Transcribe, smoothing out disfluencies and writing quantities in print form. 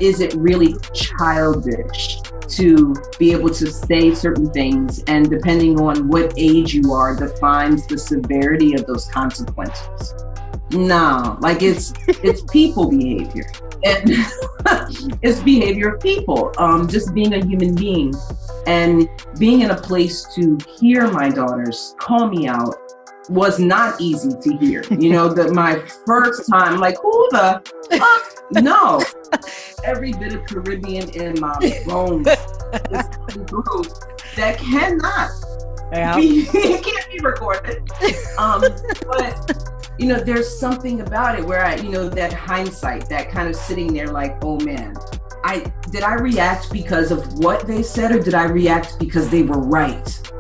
is it really childish to be able to say certain things, and depending on what age you are defines the severity of those consequences? No, like it's people behavior, and it's behavior of people, just being a human being and being in a place to hear my daughters call me out was not easy to hear. You know, my first time, like, who the fuck? No. Every bit of Caribbean in my bones is coming through that cannot it can't be recorded. But, you know, there's something about it where that hindsight, that kind of sitting there like, oh man, did I react because of what they said, or did I react because they were right?